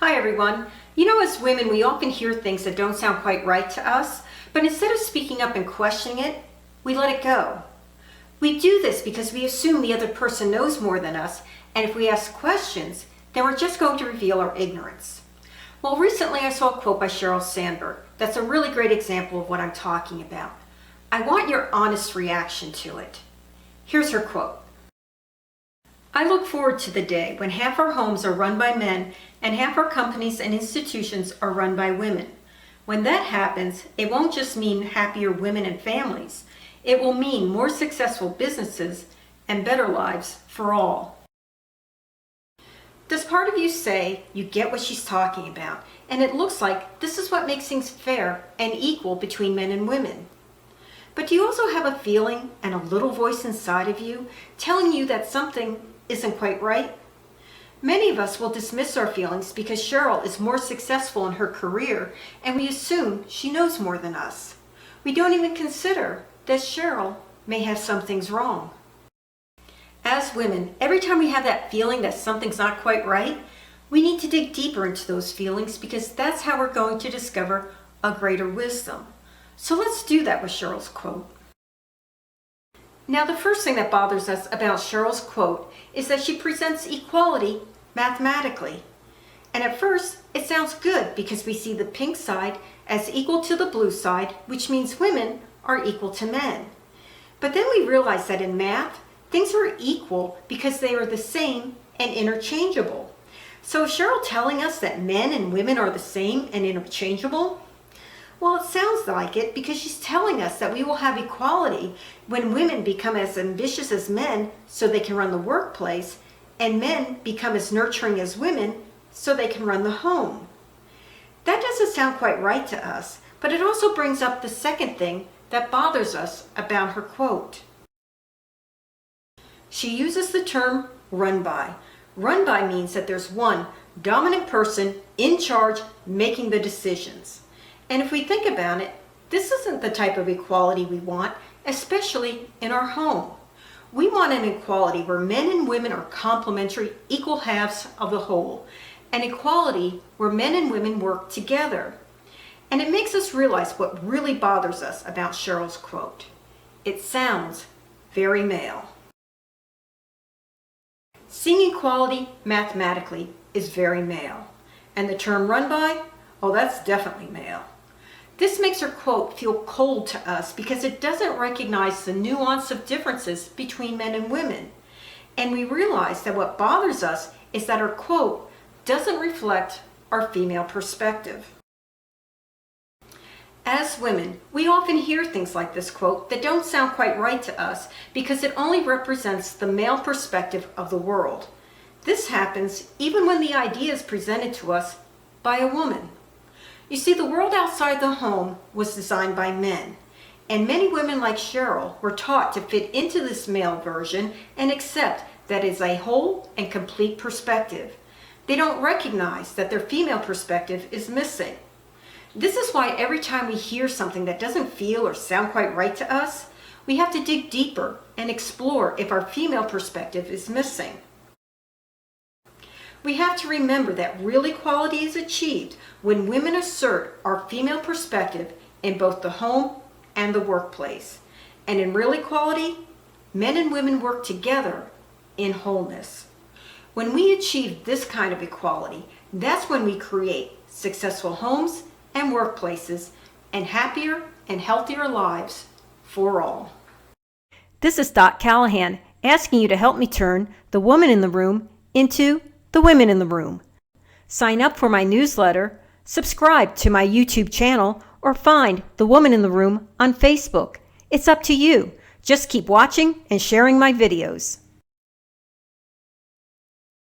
Hi everyone. As women, we often hear things that don't sound quite right to us, but instead of speaking up and questioning it, we let it go. We do this because we assume the other person knows more than us, and if we ask questions, then we're just going to reveal our ignorance. Well, recently I saw a quote by Sheryl Sandberg that's a really great example of what I'm talking about. I want your honest reaction to it. Here's her quote. I look forward to the day when half our homes are run by men and half our companies and institutions are run by women. When that happens, it won't just mean happier women and families. It will mean more successful businesses and better lives for all. Does part of you say you get what she's talking about, and it looks like this is what makes things fair and equal between men and women? But do you also have a feeling and a little voice inside of you telling you that something isn't quite right? Many of us will dismiss our feelings because Sheryl is more successful in her career and we assume she knows more than us. We don't even consider that Sheryl may have some things wrong. As women, every time we have that feeling that something's not quite right, we need to dig deeper into those feelings because that's how we're going to discover a greater wisdom. So let's do that with Sheryl's quote. Now, the first thing that bothers us about Sheryl's quote is that she presents equality mathematically. And at first, it sounds good because we see the pink side as equal to the blue side, which means women are equal to men. But then we realize that in math, things are equal because they are the same and interchangeable. So is Sheryl telling us that men and women are the same and interchangeable? Well, it sounds like it because she's telling us that we will have equality when women become as ambitious as men so they can run the workplace, and men become as nurturing as women so they can run the home. That doesn't sound quite right to us, but it also brings up the second thing that bothers us about her quote. She uses the term run by. Run by means that there's one dominant person in charge making the decisions. And if we think about it, this isn't the type of equality we want, especially in our home. We want an equality where men and women are complementary, equal halves of the whole. An equality where men and women work together. And it makes us realize what really bothers us about Sheryl's quote. It sounds very male. Seeing equality mathematically is very male. And the term run by, oh, that's definitely male. This makes her quote feel cold to us because it doesn't recognize the nuance of differences between men and women. And we realize that what bothers us is that her quote doesn't reflect our female perspective. As women, we often hear things like this quote that don't sound quite right to us because it only represents the male perspective of the world. This happens even when the idea is presented to us by a woman. You see, the world outside the home was designed by men, and many women like Sheryl were taught to fit into this male version and accept that it's a whole and complete perspective. They don't recognize that their female perspective is missing. This is why every time we hear something that doesn't feel or sound quite right to us, we have to dig deeper and explore if our female perspective is missing. We have to remember that real equality is achieved when women assert our female perspective in both the home and the workplace. And in real equality, men and women work together in wholeness. When we achieve this kind of equality, that's when we create successful homes and workplaces and happier and healthier lives for all. This is Dot Callahan asking you to help me turn the woman in the room into the women in the room. Sign up for my newsletter, subscribe to my YouTube channel, or find The Woman in the Room on Facebook. It's up to you. Just keep watching and sharing my videos.